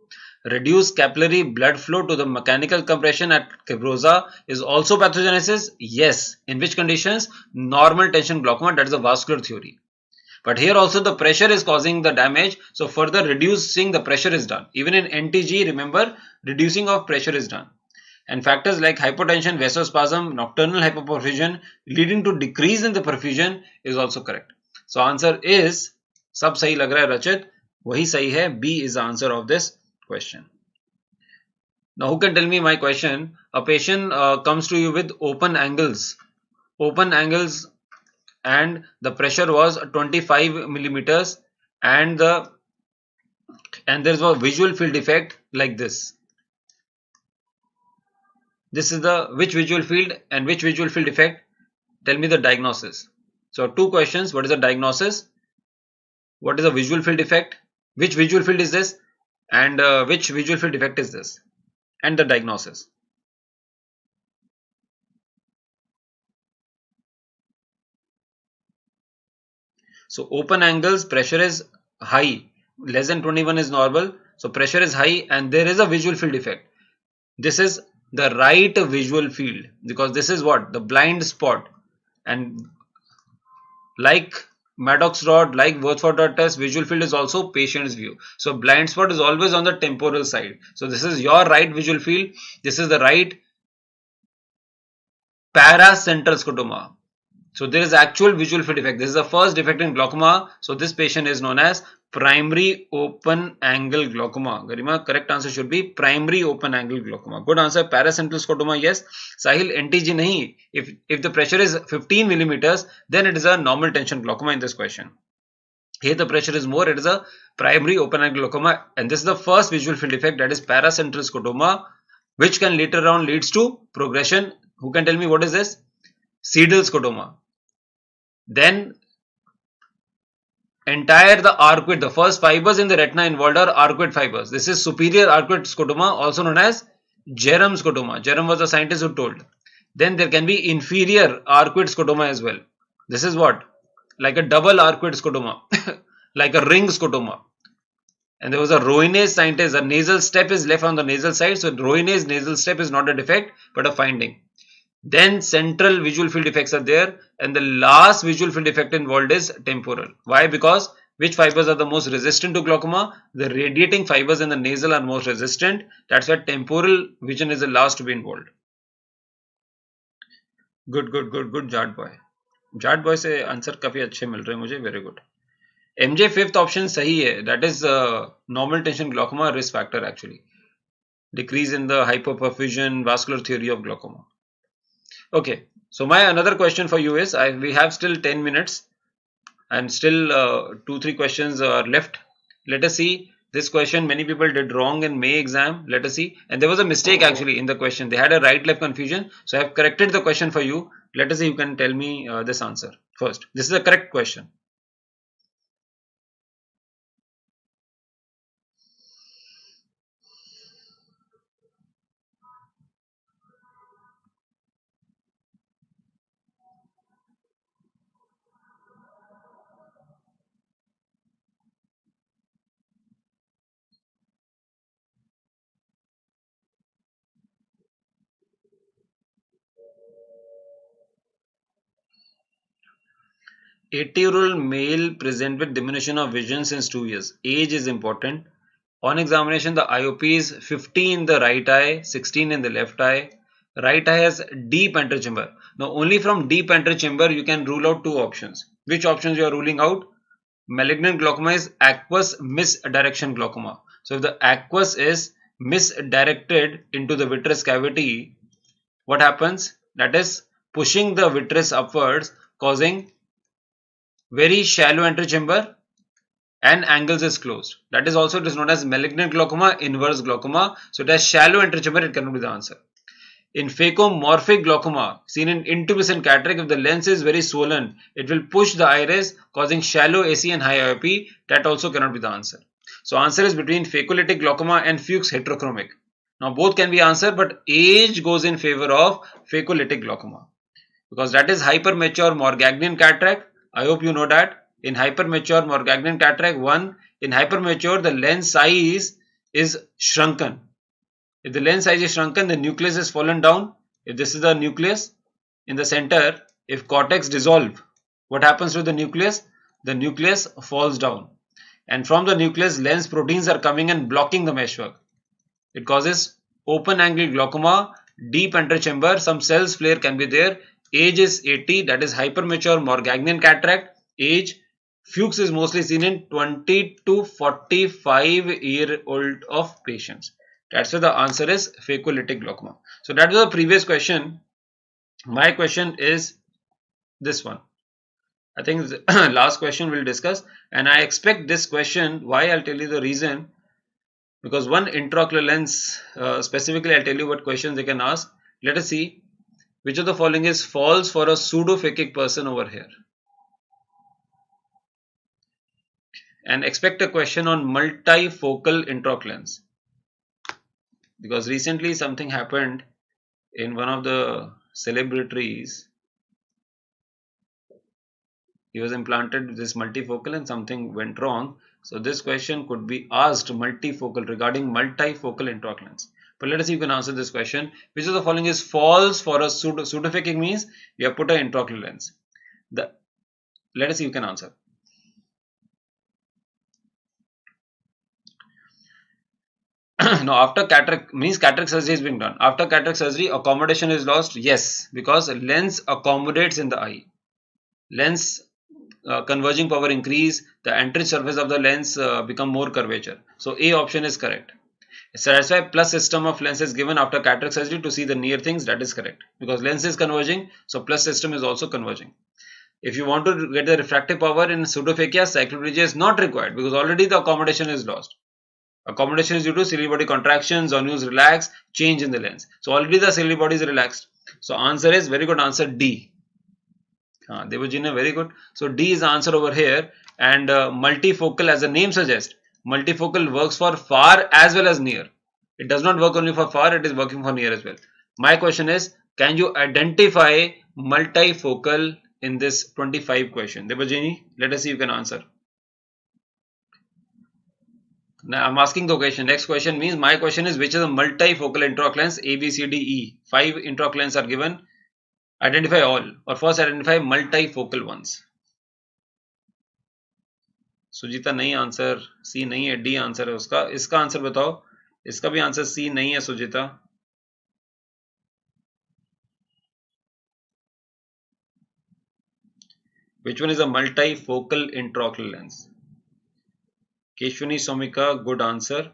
Speaker 1: Reduced capillary blood flow to the mechanical compression at cribrosa is also pathogenesis. Yes. In which conditions? Normal tension glaucoma. That is a vascular theory. But here also the pressure is causing the damage. So further reducing the pressure is done. Even in NTG, remember, reducing of pressure is done. And factors like hypotension, vasospasm, nocturnal hypoperfusion leading to decrease in the perfusion is also correct. So answer is, सब सही लग रहा है रचित, वही सही है. B is the answer of this question. Now who can tell me my question? A patient comes to you with open angles, and the pressure was 25 millimeters, and there is a visual field defect like this. This is the which visual field and which visual field defect? Tell me the diagnosis. So two questions. What is the diagnosis? What is the visual field defect? Which visual field is this? And which visual field defect is this? And the diagnosis. So open angles, pressure is high. Less than 21 is normal. So pressure is high and there is a visual field defect. This is the right visual field, because this is what? The blind spot. And like Maddox rod, like Wurzford rod test, visual field is also patient's view. So blind spot is always on the temporal side. So this is your right visual field. This is the right paracentral scotoma. So there is actual visual field defect. This is the first defect in glaucoma. So this patient is known as primary open angle glaucoma. Garima, correct answer should be primary open angle glaucoma. Good answer. Paracentral scotoma, yes. Sahil, NTG nahi. If the pressure is 15 millimeters, then it is a normal tension glaucoma in this question. Here the pressure is more. It is a primary open angle glaucoma, and this is the first visual field defect, that is paracentral scotoma, which can later on leads to progression. Who can tell me what is this? Sedal scotoma. Then entire the arcuate, the first fibers in the retina involved are arcuate fibers. This is superior arcuate scotoma, also known as Jerome scotoma. Jerome was the scientist who told. Then there can be inferior arcuate scotoma as well. This is what? Like a double arcuate scotoma, like a ring scotoma. And there was a Roinez scientist. A nasal step is left on the nasal side. So Roinez nasal step is not a defect but a finding. Then central visual field defects are there, and the last visual field defect involved is temporal. Why? Because which fibers are the most resistant to glaucoma? The radiating fibers in the nasal are most resistant. That's why temporal vision is the last to be involved. Good, Jad boy. Jad boy से answer काफी अच्छे मिल रहे हैं मुझे. Very good. MJ fifth option सही है. That is normal tension glaucoma risk factor actually. decrease in the hyperperfusion, vascular theory of glaucoma. Okay, so my another question for you is, we have still 10 minutes and still 2-3 questions are left. Let us see this question. Many people did wrong in May exam. Let us see. And there was a mistake actually in the question. They had a right left confusion. So I have corrected the question for you. Let us see, you can tell me this answer first. This is a correct question. Eighty-year-old male present with diminution of vision since 2 years. Age is important. On examination, the IOP is 50 in the right eye, 16 in the left eye. Right eye has deep antechamber. Now, only from deep antechamber you can rule out two options. Which options you are ruling out? Malignant glaucoma is aqueous misdirection glaucoma. So, if the aqueous is misdirected into the vitreous cavity, what happens? That is pushing the vitreous upwards, causing very shallow antechamber and angles is closed. That is also, it is known as malignant glaucoma, inverse glaucoma. So it has shallow antechamber, it cannot be the answer. In phacomorphic glaucoma, seen in intubescent cataract, if the lens is very swollen, it will push the iris, causing shallow AC and high IOP. That also cannot be the answer. So answer is between phacolytic glaucoma and Fuchs heterochromic. Now both can be answered, but age goes in favor of phacolytic glaucoma, because that is hypermature Morganian cataract. I hope you know that. In hypermature Morganian cataract, in hypermature the lens size is shrunken. If the lens size is shrunken, the nucleus is fallen down. If this is the nucleus in the center, if cortex dissolve, what happens to the nucleus? The nucleus falls down, and from the nucleus lens proteins are coming and blocking the meshwork. It causes open angle glaucoma, deep antechamber, some cells flare can be there. Age is 80, that is hypermature Morganian cataract. Age, Fuchs is mostly seen in 20 to 45-year-old of patients. That's why the answer is phacolytic glaucoma. So that was the previous question. My question is this one. I think the last question we'll discuss, and I expect this question. Why? I'll tell you the reason. Because one intraocular lens, specifically I'll tell you what questions they can ask. Let us see. Which of the following is false for a pseudophakic person over here? And expect a question on multifocal intraocular lens. Because recently something happened in one of the celebrities. He was implanted with this multifocal and something went wrong. So this question could be asked multifocal regarding multifocal intraocular lens. But let us see if you can answer this question. Which of the following is false for a pseudophakic means we have put an intraocular lens. Let us see if you can answer. Now after cataract means cataract surgery is being done. After cataract surgery, accommodation is lost. Yes, because lens accommodates in the eye. Lens converging power increase, the entry surface of the lens become more curvature. So A option is correct. So that's why plus system of lens is given after cataract surgery to see the near things. That is correct, because lens is converging, so plus system is also converging. If you want to get the refractive power in pseudophakia, cycloplegia is not required because already the accommodation is lost. Accommodation is due to ciliary body contractions, zonules relax, change in the lens. So already the ciliary body is relaxed. So answer is very good answer D. Devajina, very good. So D is the answer over here. And multifocal, as the name suggests, multifocal works for far as well as near. It does not work only for far, it is working for near as well. My question is, can you identify multifocal in this 25 question? Devajini, let us see if you can answer. Now I'm asking the question. Next question means my question is, which is a multifocal intraocular lens? A, B, C, D, E. 5 intraocular lenses are given. Identify all, or first identify multifocal ones. Sujita नहीं answer, सी नहीं है, D answer है उसका. इसका answer बताओ. इसका भी answer C नहीं है Sujita. Which one is a multifocal intraocular lens? Keshwani Somika, good answer.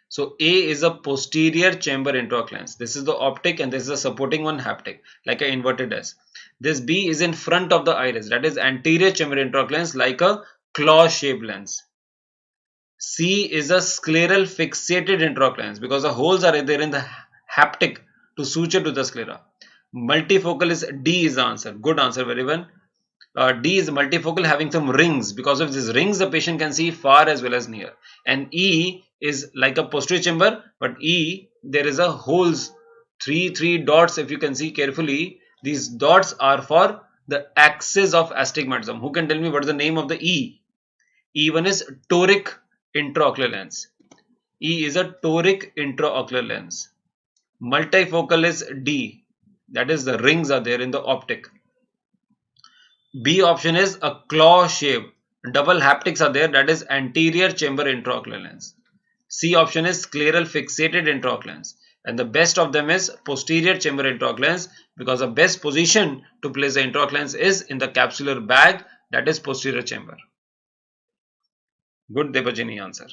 Speaker 1: So A is a posterior chamber intraocular lens. This is the optic and this is the supporting one, haptic, like an inverted S. This B is in front of the iris, that is anterior chamber intraocular lens, like a claw shaped lens. C is a scleral fixated intraocular lens because the holes are there in the haptic to suture to the sclera. Multifocal is D is the answer. Good answer, very well. D is multifocal, having some rings. Because of these rings, the patient can see far as well as near. And E is like a posterior chamber, but E, there is a holes, three dots. If you can see carefully, these dots are for the axis of astigmatism. Who can tell me what is the name of the E? E1 is toric intraocular lens. E is a toric intraocular lens. Multifocal is D. That is, the rings are there in the optic. B option is a claw shape. Double haptics are there, that is anterior chamber intraocular lens. C option is scleral fixated intraocular lens. And the best of them is posterior chamber intraocular lens, because the best position to place the intraocular lens is in the capsular bag, that is posterior chamber. Good Debajini answer.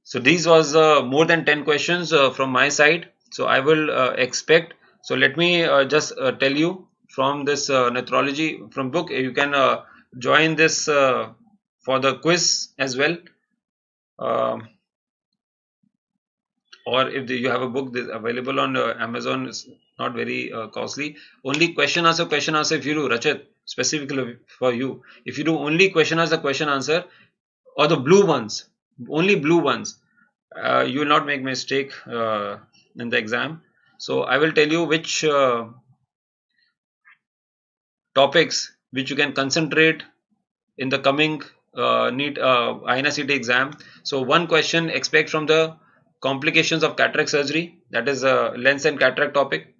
Speaker 1: So these was more than 10 questions from my side. So I will expect. So let me just tell you from this nephrology from book. You can join this for the quiz as well. Or if you have a book this available on Amazon, it's not very costly. Only question answer if you do, Rachit, specifically for you. If you do only question answer or the blue ones, only blue ones, you will not make mistake in the exam. So I will tell you which topics which you can concentrate in the coming NEET INICET exam. So one question expect from the complications of cataract surgery, that is a lens and cataract topic.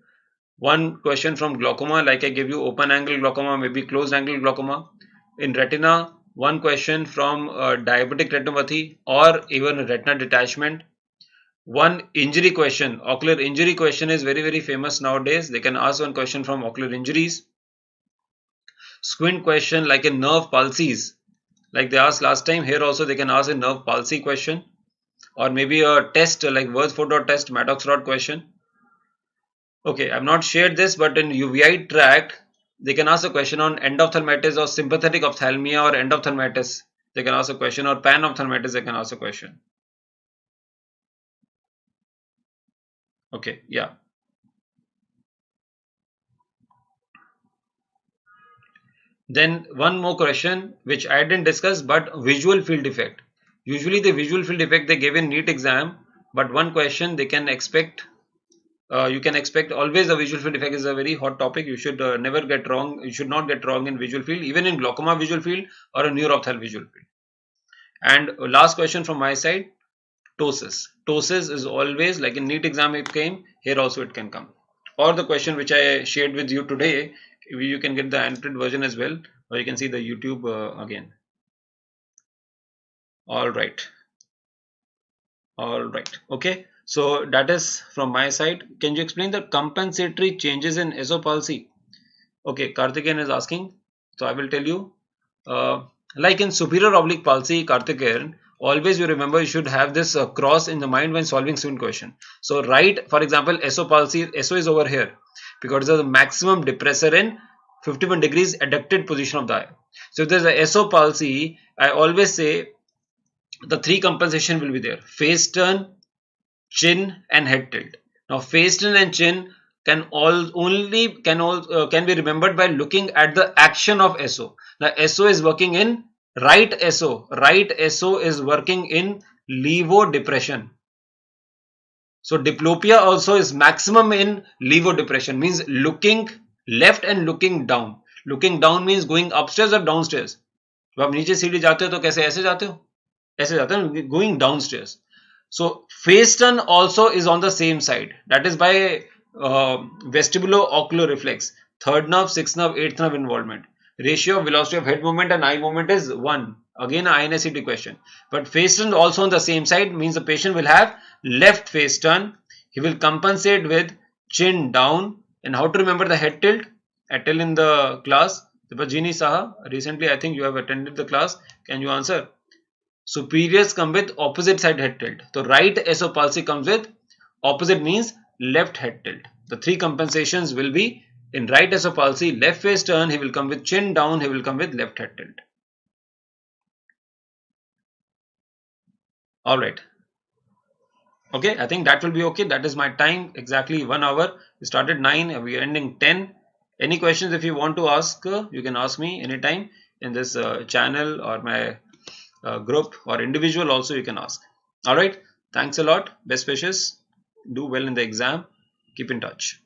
Speaker 1: One question from glaucoma, like I gave you open angle glaucoma, maybe closed angle glaucoma. In retina, one question from diabetic retinopathy or even retina detachment. One injury question, ocular injury question is very famous nowadays. They can ask one question from ocular injuries. Squint question like a nerve palsies, like they asked last time. Here also they can ask a nerve palsy question, or maybe a test like Wurzfurter test, Maddox rod question. Okay, I've not shared this, but in UVI tract, they can ask a question on endophthalmitis or sympathetic ophthalmia or endophthalmitis. They can ask a question, or panophthalmitis, they can ask a question. Okay, yeah. Then one more question which I didn't discuss, but visual field defect. Usually the visual field defect they gave in NEET exam, but one question they can expect. You can expect always a visual field defect is a very hot topic. You should never get wrong. You should not get wrong in visual field, even in glaucoma visual field or a neuroophthalmic visual field. And last question from my side, ptosis. Ptosis is always, like in NEET exam it came, here also it can come. Or the question which I shared with you today, you can get the annotated version as well, or you can see the YouTube again. All right. Okay. So that is from my side. Can you explain the compensatory changes in esopalsy? Okay, Karthikeyan is asking. So I will tell you. Like in superior oblique palsy, Karthikeyan, always you remember you should have this cross in the mind when solving student question. So write, for example, esopalsy. SO is over here because of the maximum depressor in 51 degrees adducted position of the eye. So if there's a esopalsy, I always say the three compensation will be there: face turn, chin, and head tilt. Now face turn and chin can be remembered by looking at the action of SO. Now SO is working in right SO. Right SO is working in levo depression. So diplopia also is maximum in levo depression, means looking left and looking down. Looking down means going upstairs or downstairs. जब आप नीचे सीढ़ी जाते हो तो कैसे ऐसे जाते हो? ऐसे जाते हो, going downstairs. So face turn also is on the same side. That is by vestibulo-ocular reflex. Third nerve, sixth nerve, eighth nerve involvement. Ratio of velocity of head movement and eye movement is 1. Again, a INICET question. But face turn also on the same side, means the patient will have left face turn. He will compensate with chin down. And how to remember the head tilt? I tell in the class. Debajini Saha, recently I think you have attended the class. Can you answer? Superiors come with opposite side head tilt. So right SO palsy comes with opposite, means left head tilt. The three compensations will be in right SO palsy, left face turn, he will come with chin down, he will come with left head tilt. Alright. Okay, I think that will be okay. That is my time, exactly 1 hour. We started 9, we are ending 10. Any questions if you want to ask, you can ask me anytime in this channel or my group, or individual also you can ask. Alright, thanks a lot. Best wishes. Do well in the exam. Keep in touch.